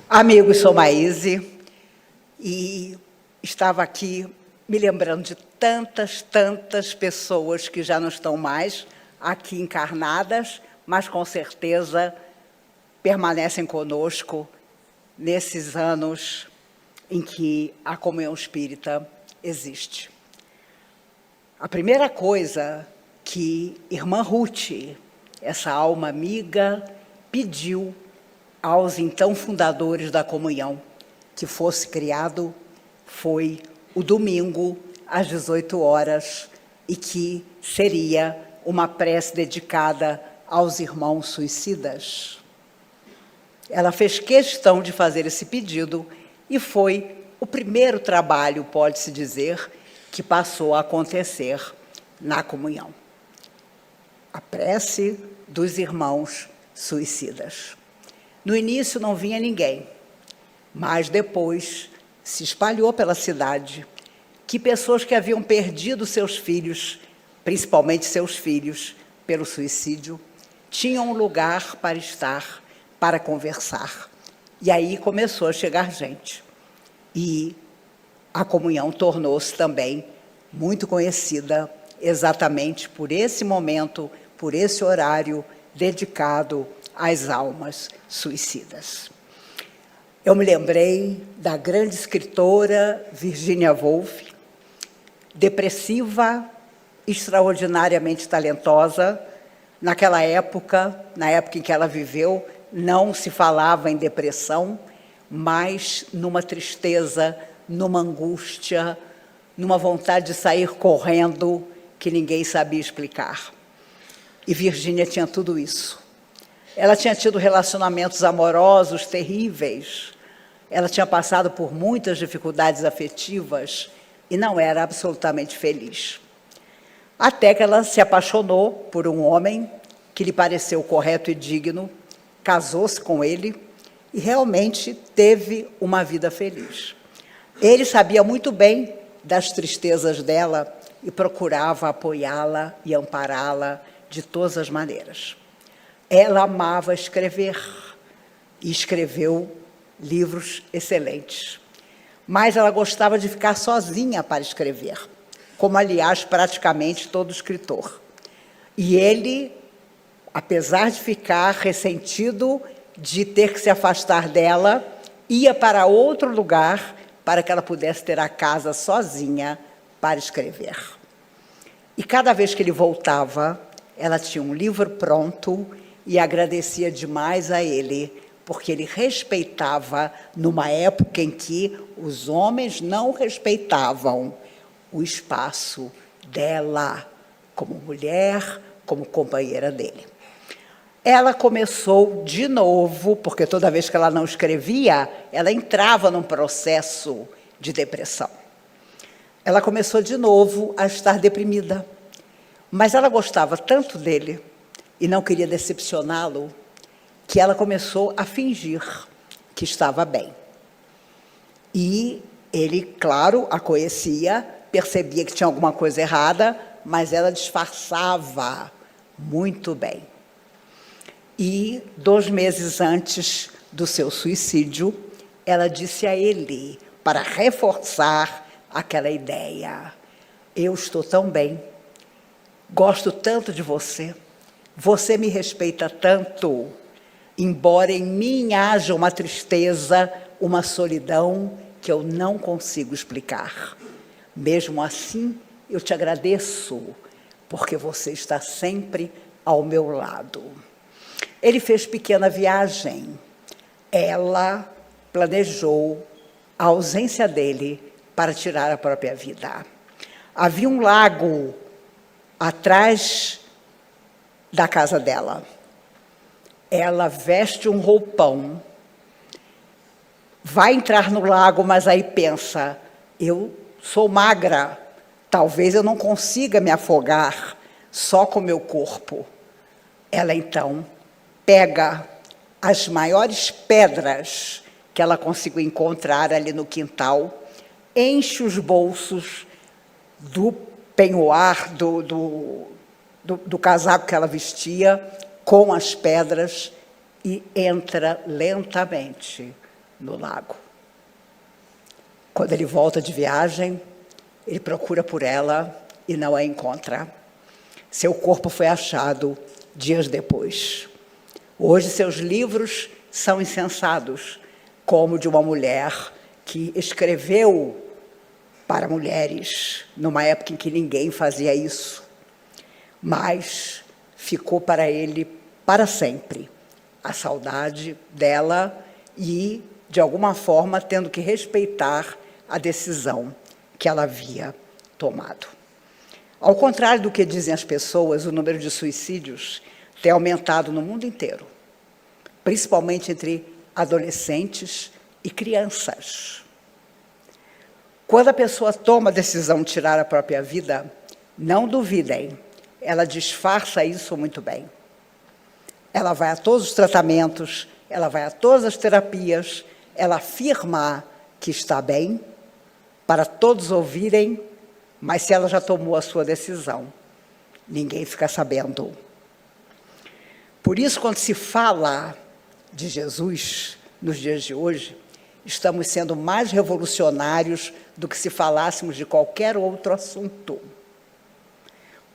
Amigos, sou Maíse e estava aqui me lembrando de tantas pessoas que já não estão mais aqui encarnadas, mas com certeza permanecem conosco nesses anos em que a comunhão espírita existe. A primeira coisa que irmã Ruth, essa alma amiga, pediu aos então fundadores da comunhão que fosse criado foi o domingo às 18 horas e que seria uma prece dedicada aos irmãos suicidas. Ela fez questão de fazer esse pedido e foi o primeiro trabalho, pode-se dizer, que passou a acontecer na comunhão. A prece dos irmãos suicidas. No início não vinha ninguém, mas depois se espalhou pela cidade que pessoas que haviam perdido seus filhos, principalmente seus filhos, pelo suicídio, tinham um lugar para estar, para conversar. E aí começou a chegar gente. E a comunhão tornou-se também muito conhecida exatamente por esse momento, por esse horário dedicado às almas suicidas. Eu me lembrei da grande escritora Virginia Woolf, depressiva, extraordinariamente talentosa. Naquela época, na época em que ela viveu, não se falava em depressão, mas numa tristeza, numa angústia, numa vontade de sair correndo que ninguém sabia explicar. E Virginia tinha tudo isso. Ela tinha tido relacionamentos amorosos terríveis, ela tinha passado por muitas dificuldades afetivas e não era absolutamente feliz. Até que ela se apaixonou por um homem que lhe pareceu correto e digno, casou-se com ele e realmente teve uma vida feliz. Ele sabia muito bem das tristezas dela e procurava apoiá-la e ampará-la de todas as maneiras. Ela amava escrever e escreveu livros excelentes. Mas ela gostava de ficar sozinha para escrever, como, aliás, praticamente todo escritor. E ele, apesar de ficar ressentido de ter que se afastar dela, ia para outro lugar para que ela pudesse ter a casa sozinha para escrever. E cada vez que ele voltava, ela tinha um livro pronto e agradecia demais a ele, porque ele respeitava, numa época em que os homens não respeitavam o espaço dela como mulher, como companheira dele. Ela começou de novo, porque toda vez que ela não escrevia, ela entrava num processo de depressão. Ela começou de novo a estar deprimida, mas ela gostava tanto dele e não queria decepcioná-lo, que ela começou a fingir que estava bem. E ele, claro, a conhecia, percebia que tinha alguma coisa errada, mas ela disfarçava muito bem. E 2 meses antes do seu suicídio, ela disse a ele, para reforçar aquela ideia: eu estou tão bem, gosto tanto de você, você me respeita tanto, embora em mim haja uma tristeza, uma solidão que eu não consigo explicar. Mesmo assim, eu te agradeço, porque você está sempre ao meu lado. Ele fez pequena viagem. Ela planejou a ausência dele para tirar a própria vida. Havia um lago atrás da casa dela. Ela veste um roupão, vai entrar no lago, mas aí pensa: eu sou magra, talvez eu não consiga me afogar só com o meu corpo. Ela, então, pega as maiores pedras que ela conseguiu encontrar ali no quintal, enche os bolsos do penhoar, do casaco que ela vestia, com as pedras, e entra lentamente no lago. Quando ele volta de viagem, ele procura por ela e não a encontra. Seu corpo foi achado dias depois. Hoje, seus livros são incensados como de uma mulher que escreveu para mulheres, numa época em que ninguém fazia isso. Mas ficou para ele, para sempre, a saudade dela e, de alguma forma, tendo que respeitar a decisão que ela havia tomado. Ao contrário do que dizem as pessoas, o número de suicídios tem aumentado no mundo inteiro, principalmente entre adolescentes e crianças. Quando a pessoa toma a decisão de tirar a própria vida, não duvidem, ela disfarça isso muito bem. Ela vai a todos os tratamentos, ela vai a todas as terapias, ela afirma que está bem, para todos ouvirem, mas se ela já tomou a sua decisão, ninguém fica sabendo. Por isso, quando se fala de Jesus, nos dias de hoje, estamos sendo mais revolucionários do que se falássemos de qualquer outro assunto.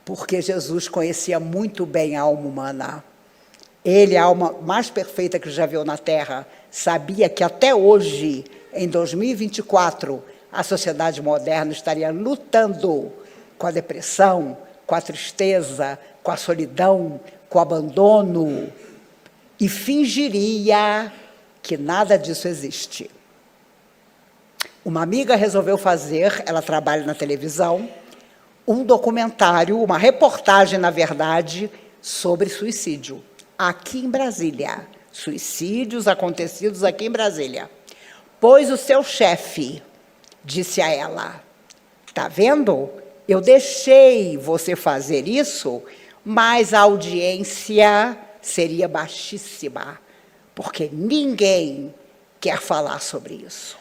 Porque Jesus conhecia muito bem a alma humana. Ele, a alma mais perfeita que já viu na Terra, sabia que até hoje, em 2024, a sociedade moderna estaria lutando com a depressão, com a tristeza, com a solidão, com o abandono, e fingiria que nada disso existe. Uma amiga resolveu fazer, ela trabalha na televisão, um documentário, uma reportagem, na verdade, sobre suicídio, aqui em Brasília. Suicídios acontecidos aqui em Brasília. Pois o seu chefe disse a ela: "Tá vendo? Eu deixei você fazer isso, mas a audiência seria baixíssima, porque ninguém quer falar sobre isso.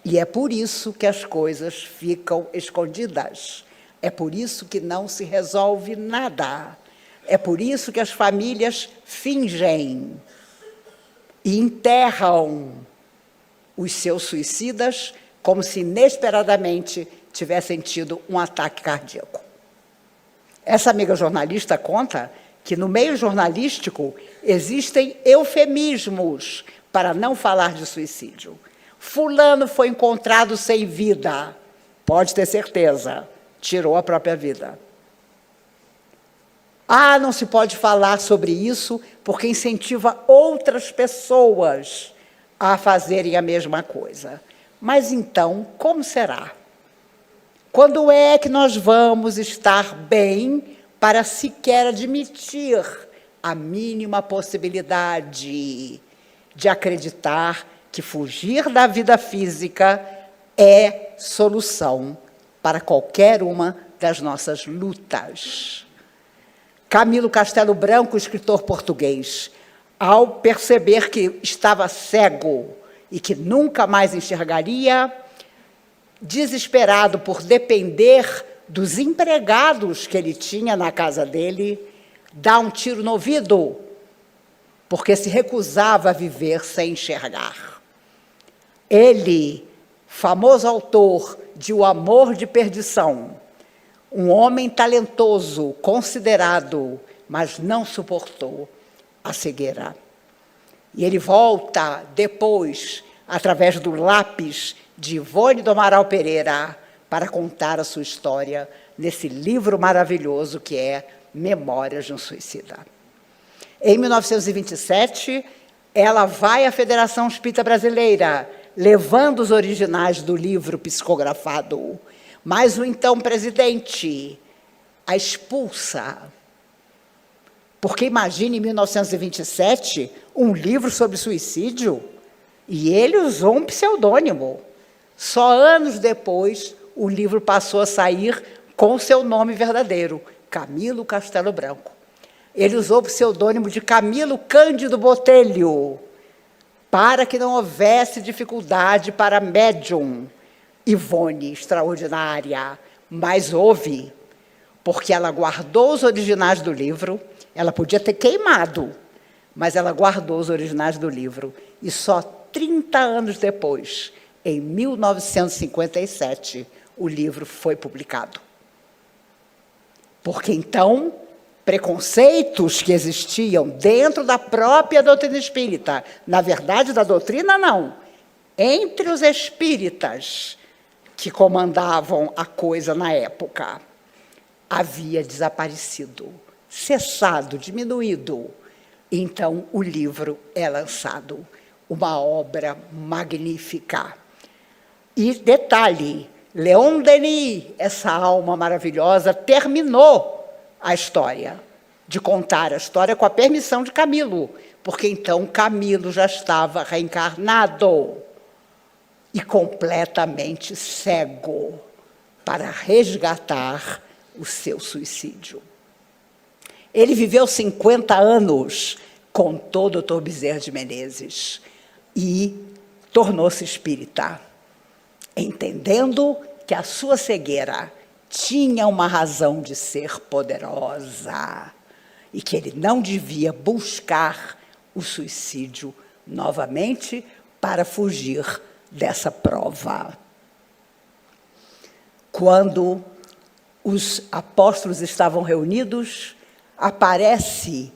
E é por isso que as coisas ficam escondidas. É por isso que não se resolve nada. É por isso que as famílias fingem e enterram os seus suicidas como se inesperadamente tivessem tido um ataque cardíaco." Essa amiga jornalista conta que no meio jornalístico existem eufemismos para não falar de suicídio. Fulano foi encontrado sem vida, pode ter certeza, tirou a própria vida. Ah, não se pode falar sobre isso porque incentiva outras pessoas a fazerem a mesma coisa. Mas então, como será? Quando é que nós vamos estar bem para sequer admitir a mínima possibilidade de acreditar que fugir da vida física é solução para qualquer uma das nossas lutas? Camilo Castelo Branco, escritor português, ao perceber que estava cego e que nunca mais enxergaria, desesperado por depender dos empregados que ele tinha na casa dele, dá um tiro no ouvido, porque se recusava a viver sem enxergar. Ele, famoso autor de O Amor de Perdição, um homem talentoso, considerado, mas não suportou a cegueira. E ele volta depois, através do lápis de Ivone do Amaral Pereira, para contar a sua história nesse livro maravilhoso que é Memórias de um Suicida. Em 1927, ela vai à Federação Espírita Brasileira, levando os originais do livro psicografado, mas o então presidente a expulsa. Porque imagine, em 1927, um livro sobre suicídio, e ele usou um pseudônimo. Só anos depois, o livro passou a sair com seu nome verdadeiro, Camilo Castelo Branco. Ele usou o pseudônimo de Camilo Cândido Botelho, para que não houvesse dificuldade para a médium Ivone, extraordinária, mas houve, porque ela guardou os originais do livro. Ela podia ter queimado, mas ela guardou os originais do livro, e só 30 anos depois, em 1957, o livro foi publicado. Porque então, preconceitos que existiam dentro da própria doutrina espírita, na verdade, da doutrina não, entre os espíritas que comandavam a coisa na época, havia desaparecido, cessado, diminuído. Então, o livro é lançado, uma obra magnífica. E, detalhe, Leon Denis, essa alma maravilhosa, terminou a história, de contar a história com a permissão de Camilo, porque então Camilo já estava reencarnado e completamente cego para resgatar o seu suicídio. Ele viveu 50 anos com todo o Dr. Bezerra de Menezes e tornou-se espírita, entendendo que a sua cegueira tinha uma razão de ser poderosa e que ele não devia buscar o suicídio novamente para fugir dessa prova. Quando os apóstolos estavam reunidos, aparece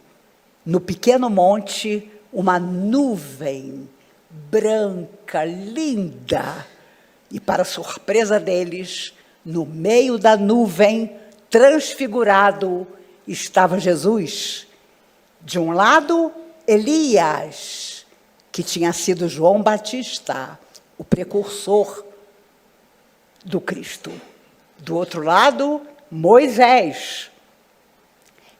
no pequeno monte uma nuvem branca, linda, e, para surpresa deles, no meio da nuvem, transfigurado, estava Jesus. De um lado, Elias, que tinha sido João Batista, o precursor do Cristo. Do outro lado, Moisés.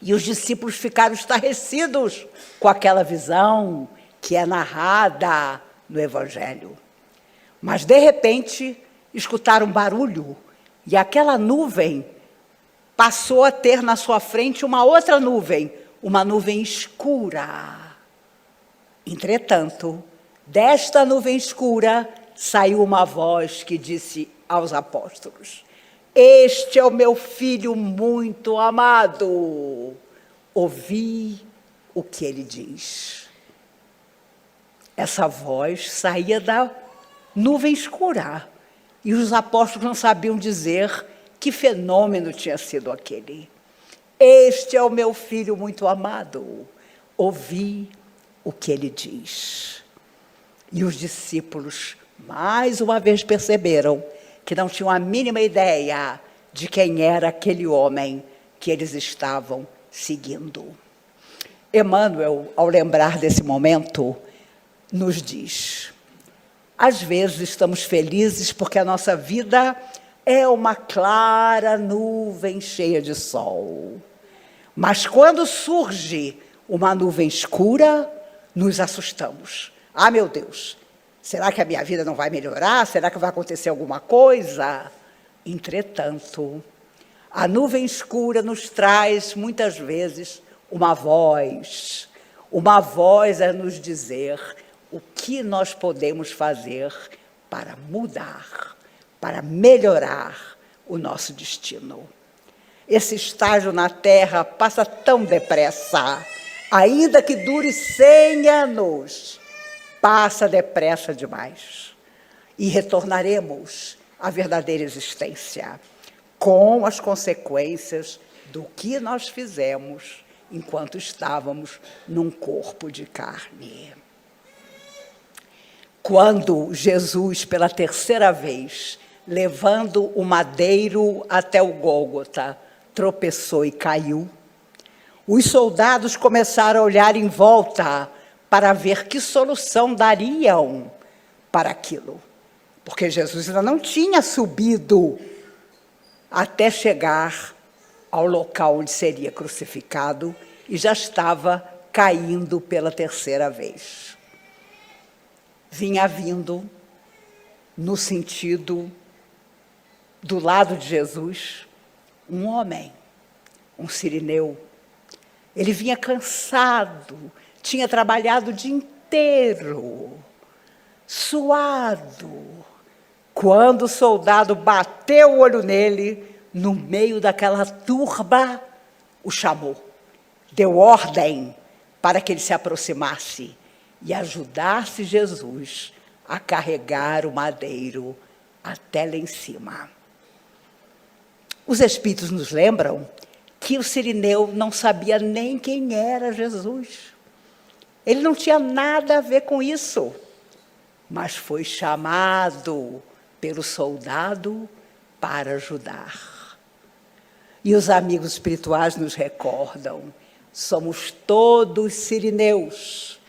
E os discípulos ficaram estarrecidos com aquela visão que é narrada no Evangelho. Mas, de repente, escutaram um barulho e aquela nuvem passou a ter na sua frente uma outra nuvem, uma nuvem escura. Entretanto, desta nuvem escura saiu uma voz que disse aos apóstolos: "Este é o meu filho muito amado, ouvi o que ele diz." Essa voz saía da nuvem escura, e os apóstolos não sabiam dizer que fenômeno tinha sido aquele. "Este é o meu filho muito amado, ouvi o que ele diz." E os discípulos, mais uma vez, perceberam que não tinham a mínima ideia de quem era aquele homem que eles estavam seguindo. Emmanuel, ao lembrar desse momento, nos diz: às vezes estamos felizes porque a nossa vida é uma clara nuvem cheia de sol. Mas quando surge uma nuvem escura, nos assustamos. Ah, meu Deus, será que a minha vida não vai melhorar? Será que vai acontecer alguma coisa? Entretanto, a nuvem escura nos traz, muitas vezes, uma voz a nos dizer o que nós podemos fazer para mudar, para melhorar o nosso destino. Esse estágio na Terra passa tão depressa, ainda que dure 100 anos, passa depressa demais. E retornaremos à verdadeira existência, com as consequências do que nós fizemos enquanto estávamos num corpo de carne. Quando Jesus, pela terceira vez, levando o madeiro até o Gólgota, tropeçou e caiu, os soldados começaram a olhar em volta para ver que solução dariam para aquilo. Porque Jesus ainda não tinha subido até chegar ao local onde seria crucificado e já estava caindo pela terceira vez. Vinha vindo no sentido do lado de Jesus um homem, um sirineu. Ele vinha cansado, tinha trabalhado o dia inteiro, suado. Quando o soldado bateu o olho nele, no meio daquela turba, o chamou, deu ordem para que ele se aproximasse. e ajudasse Jesus a carregar o madeiro até lá em cima. Os Espíritos nos lembram que o sirineu não sabia nem quem era Jesus. Ele não tinha nada a ver com isso, mas foi chamado pelo soldado para ajudar. E os amigos espirituais nos recordam, somos todos sirineus,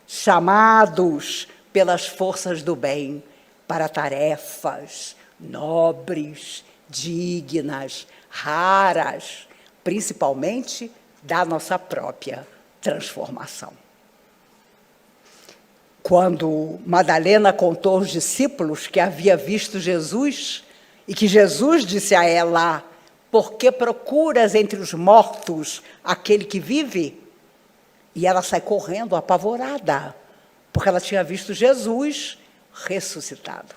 chamados pelas forças do bem para tarefas nobres, dignas, raras, principalmente da nossa própria transformação. Quando Madalena contou aos discípulos que havia visto Jesus e que Jesus disse a ela: "Por que procuras entre os mortos aquele que vive?" E ela sai correndo apavorada, porque ela tinha visto Jesus ressuscitado.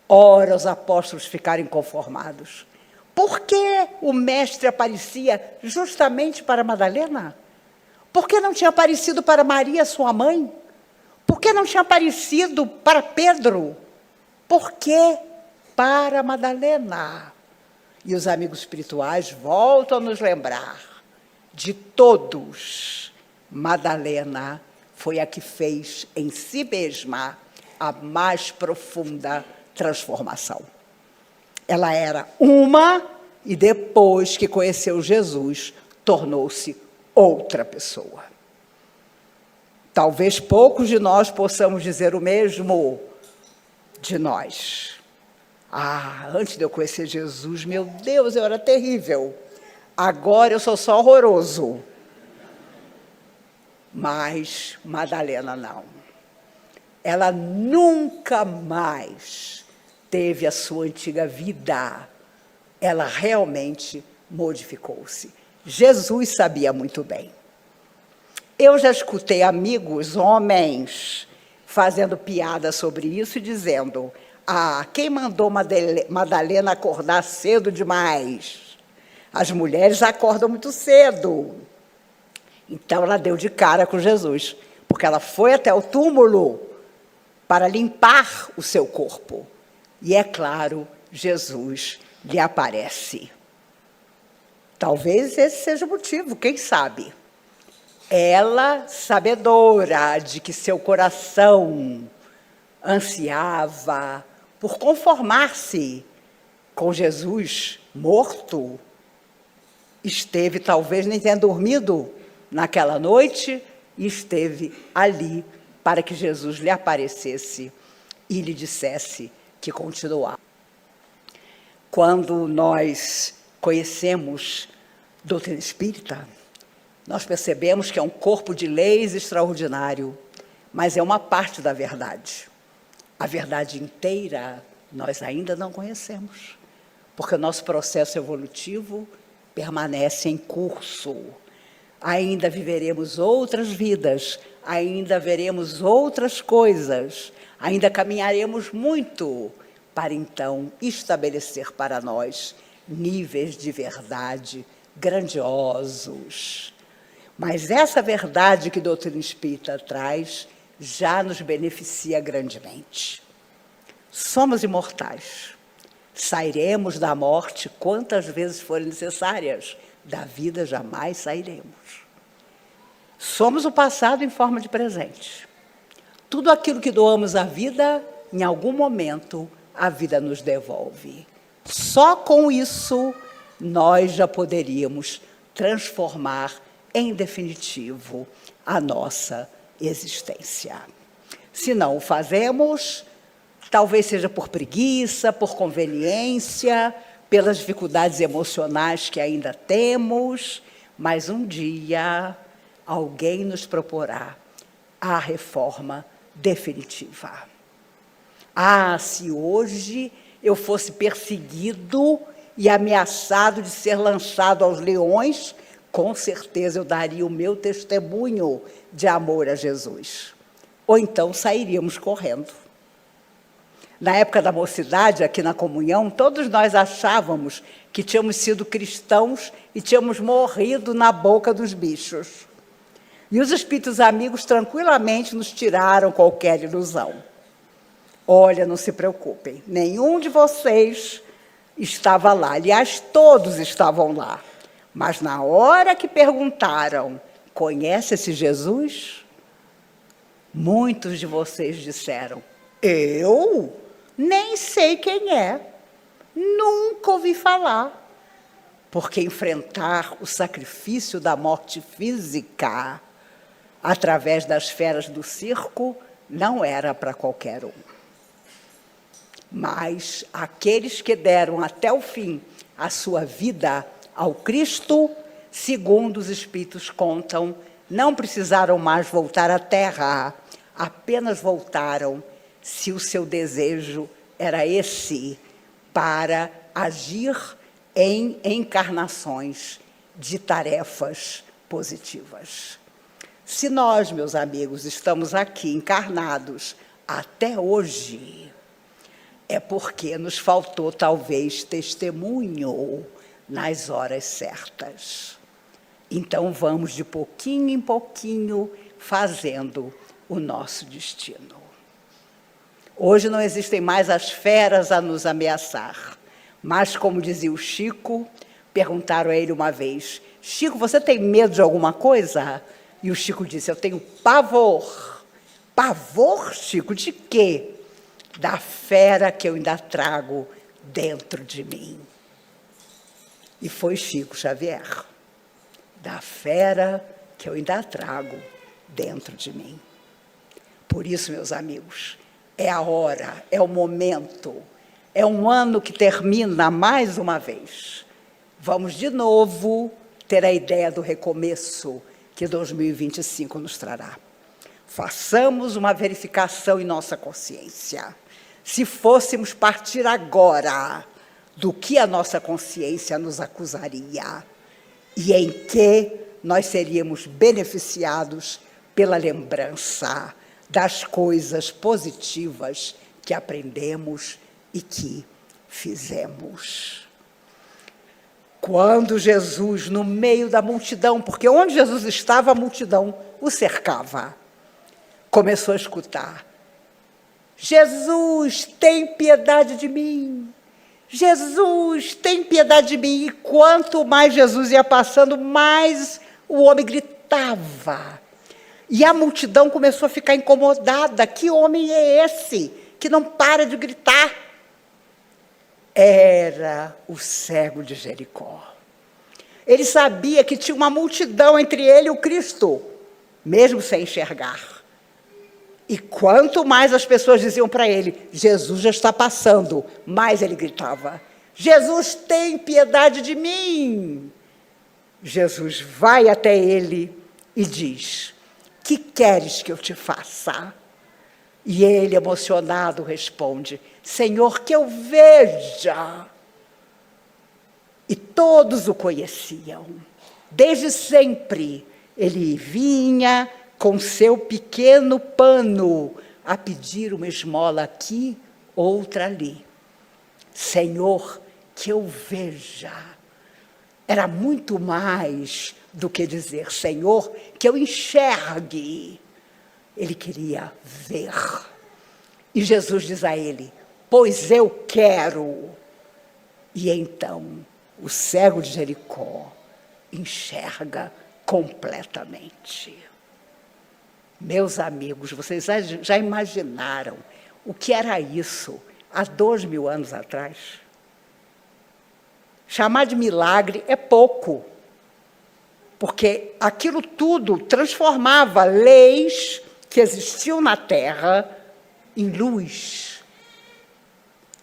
Ora, os apóstolos ficaram inconformados. Por que o mestre aparecia justamente para Madalena? Por que não tinha aparecido para Maria, sua mãe? Por que não tinha aparecido para Pedro? Por que para Madalena? E os amigos espirituais voltam a nos lembrar, de todos, Madalena foi a que fez em si mesma a mais profunda transformação. Ela era uma e depois que conheceu Jesus, tornou-se outra pessoa. Talvez poucos de nós possamos dizer o mesmo de nós. Antes de eu conhecer Jesus, meu Deus, eu era terrível. Agora eu sou só horroroso. Mas Madalena não. Ela nunca mais teve a sua antiga vida. Ela realmente modificou-se. Jesus sabia muito bem. Eu já escutei amigos, homens, fazendo piada sobre isso e dizendo: quem mandou Madalena acordar cedo demais? As mulheres acordam muito cedo. Então ela deu de cara com Jesus, porque ela foi até o túmulo para limpar o seu corpo. E é claro, Jesus lhe aparece. Talvez esse seja o motivo, quem sabe? Ela, sabedora de que seu coração ansiava por conformar-se com Jesus morto, esteve, talvez nem tenha dormido naquela noite, e esteve ali para que Jesus lhe aparecesse e lhe dissesse que continuava. Quando nós conhecemos doutrina espírita, nós percebemos que é um corpo de leis extraordinário, mas é uma parte da verdade. A verdade inteira nós ainda não conhecemos, porque o nosso processo evolutivo permanece em curso. Ainda viveremos outras vidas, ainda veremos outras coisas, ainda caminharemos muito para então estabelecer para nós níveis de verdade grandiosos. Mas essa verdade que a doutrina espírita traz já nos beneficia grandemente. Somos imortais. Sairemos da morte quantas vezes forem necessárias. Da vida jamais sairemos. Somos o passado em forma de presente. Tudo aquilo que doamos à vida, em algum momento, a vida nos devolve. Só com isso, nós já poderíamos transformar em definitivo a nossa existência. Se não o fazemos, talvez seja por preguiça, por conveniência, pelas dificuldades emocionais que ainda temos, mas um dia alguém nos proporá a reforma definitiva. Se hoje eu fosse perseguido e ameaçado de ser lançado aos leões, com certeza eu daria o meu testemunho de amor a Jesus. Ou então sairíamos correndo. Na época da mocidade, aqui na comunhão, todos nós achávamos que tínhamos sido cristãos e tínhamos morrido na boca dos bichos. E os espíritos amigos tranquilamente nos tiraram qualquer ilusão. Olha, não se preocupem, nenhum de vocês estava lá. Aliás, todos estavam lá. Mas na hora que perguntaram, conhece esse Jesus? Muitos de vocês disseram, eu nem sei quem é, nunca ouvi falar. Porque enfrentar o sacrifício da morte física através das feras do circo não era para qualquer um. Mas aqueles que deram até o fim a sua vida ao Cristo, segundo os Espíritos contam, não precisaram mais voltar à Terra, apenas voltaram se o seu desejo era esse, para agir em encarnações de tarefas positivas. Se nós, meus amigos, estamos aqui encarnados até hoje, é porque nos faltou, talvez, testemunho nas horas certas. Então, vamos de pouquinho em pouquinho fazendo o nosso destino. Hoje não existem mais as feras a nos ameaçar, mas, como dizia o Chico, perguntaram a ele uma vez, Chico, você tem medo de alguma coisa? E o Chico disse, eu tenho pavor. Pavor, Chico, de quê? Da fera que eu ainda trago dentro de mim. E foi Chico Xavier. Da fera que eu ainda trago dentro de mim. Por isso, meus amigos, é a hora, é o momento, é um ano que termina mais uma vez. Vamos de novo ter a ideia do recomeço que 2025 nos trará. Façamos uma verificação em nossa consciência. Se fôssemos partir agora, do que a nossa consciência nos acusaria e em que nós seríamos beneficiados pela lembrança das coisas positivas que aprendemos e que fizemos. Quando Jesus, no meio da multidão, porque onde Jesus estava, a multidão o cercava, começou a escutar, Jesus, tem piedade de mim, Jesus, tem piedade de mim. E quanto mais Jesus ia passando, mais o homem gritava. E a multidão começou a ficar incomodada. Que homem é esse que não para de gritar? Era o cego de Jericó. Ele sabia que tinha uma multidão entre ele e o Cristo, mesmo sem enxergar. E quanto mais as pessoas diziam para ele, Jesus já está passando, mais ele gritava, Jesus, tem piedade de mim. Jesus vai até ele e diz, que queres que eu te faça? E ele, emocionado, responde, Senhor, que eu veja. E todos o conheciam. Desde sempre, ele vinha com seu pequeno pano a pedir uma esmola aqui, outra ali. Senhor, que eu veja. Era muito mais do que dizer, Senhor, que eu enxergue. Ele queria ver. E Jesus diz a ele, pois eu quero. E então, o cego de Jericó enxerga completamente. Meus amigos, vocês já imaginaram o que era isso há 2000 anos atrás? Chamar de milagre é pouco, porque aquilo tudo transformava leis que existiam na terra em luz.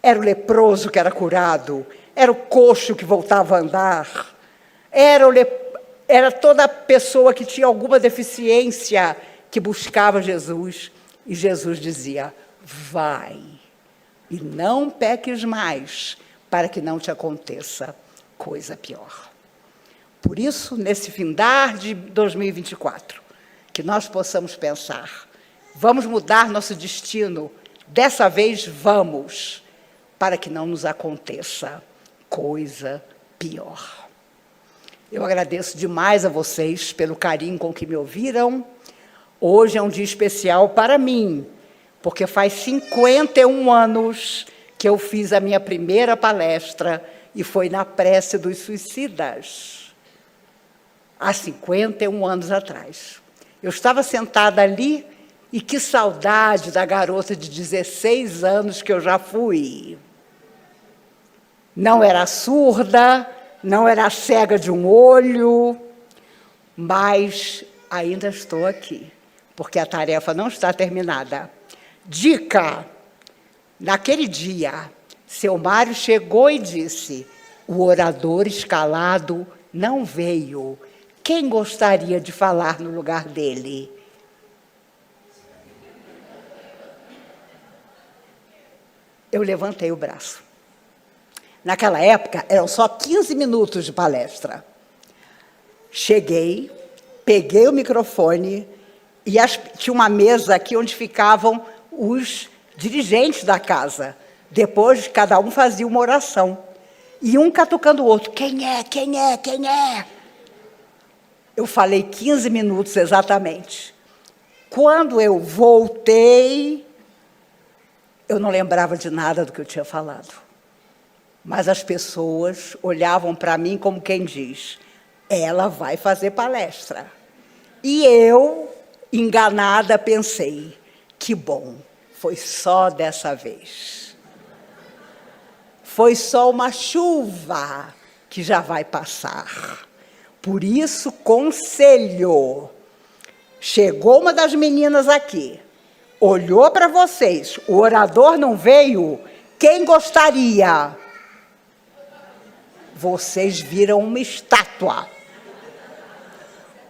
Era o leproso que era curado, era o coxo que voltava a andar, era toda pessoa que tinha alguma deficiência que buscava Jesus, e Jesus dizia, vai, e não peques mais, para que não te aconteça coisa pior. Por isso, nesse findar de 2024, que nós possamos pensar, vamos mudar nosso destino, dessa vez vamos, para que não nos aconteça coisa pior. Eu agradeço demais a vocês pelo carinho com que me ouviram. Hoje é um dia especial para mim, porque faz 51 anos que eu fiz a minha primeira palestra e foi na prece dos suicidas, há 51 anos atrás. Eu estava sentada ali e que saudade da garota de 16 anos que eu já fui. Não era surda, não era cega de um olho, mas ainda estou aqui, porque a tarefa não está terminada. Dica: naquele dia, seu Mário chegou e disse: o orador escalado não veio. Quem gostaria de falar no lugar dele? Eu levantei o braço. Naquela época, eram só 15 minutos de palestra. Cheguei, peguei o microfone e tinha uma mesa aqui onde ficavam os dirigentes da casa. Depois, cada um fazia uma oração. E um catucando o outro. Quem é? Quem é? Quem é? Eu falei 15 minutos exatamente. Quando eu voltei, eu não lembrava de nada do que eu tinha falado. Mas as pessoas olhavam para mim como quem diz: ela vai fazer palestra. E eu, enganada, pensei: que bom, foi só dessa vez. Foi só uma chuva que já vai passar. Por isso, conselho. Chegou uma das meninas aqui, olhou para vocês, o orador não veio, quem gostaria? Vocês viram uma estátua.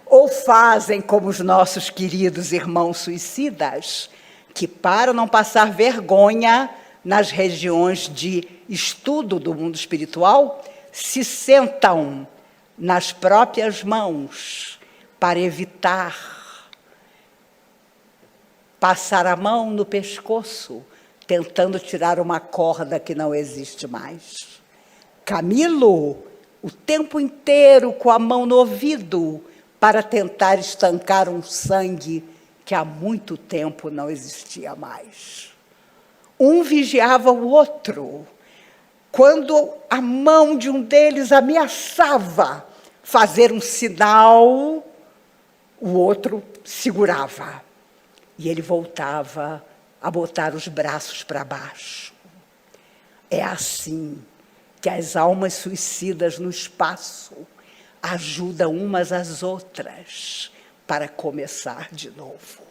Ou fazem como os nossos queridos irmãos suicidas, que para não passar vergonha nas regiões de estudo do mundo espiritual, se sentam nas próprias mãos para evitar passar a mão no pescoço, tentando tirar uma corda que não existe mais. Camilo, o tempo inteiro com a mão no ouvido, para tentar estancar um sangue que há muito tempo não existia mais. Um vigiava o outro. Quando a mão de um deles ameaçava fazer um sinal, o outro segurava. E ele voltava a botar os braços para baixo. É assim que as almas suicidas no espaço ajudam umas às outras para começar de novo.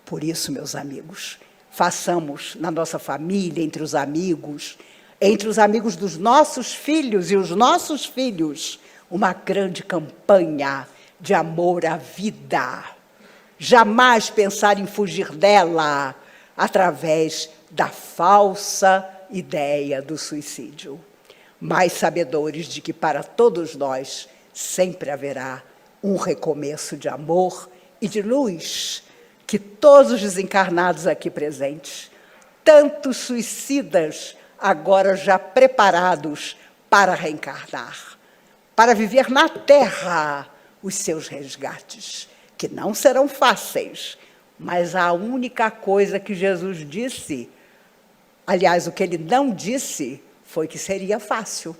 Por isso, meus amigos, façamos na nossa família, entre os amigos dos nossos filhos e os nossos filhos, uma grande campanha de amor à vida. Jamais pensar em fugir dela através da falsa ideia do suicídio. Mais sabedores de que para todos nós sempre haverá um recomeço de amor e de luz, que todos os desencarnados aqui presentes, tantos suicidas agora já preparados para reencarnar, para viver na Terra os seus resgates, que não serão fáceis, mas a única coisa que Jesus disse, aliás, o que ele não disse, foi que seria fácil.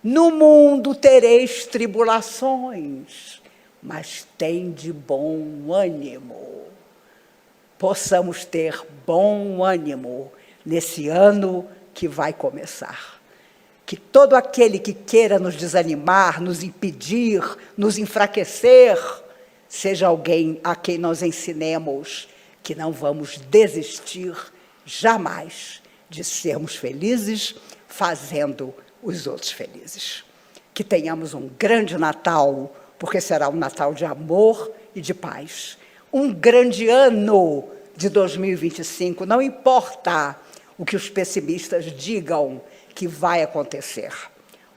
No mundo tereis tribulações, mas tende bom ânimo. Possamos ter bom ânimo nesse ano que vai começar. Que todo aquele que queira nos desanimar, nos impedir, nos enfraquecer, seja alguém a quem nós ensinemos que não vamos desistir jamais de sermos felizes, fazendo os outros felizes. Que tenhamos um grande Natal, porque será um Natal de amor e de paz. Um grande ano de 2025, não importa o que os pessimistas digam que vai acontecer.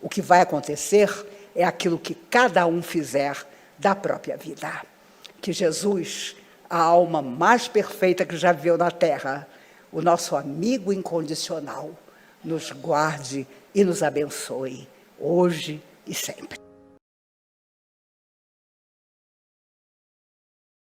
O que vai acontecer é aquilo que cada um fizer da própria vida. Que Jesus, a alma mais perfeita que já viveu na Terra, o nosso amigo incondicional, nos guarde e nos abençoe, hoje e sempre.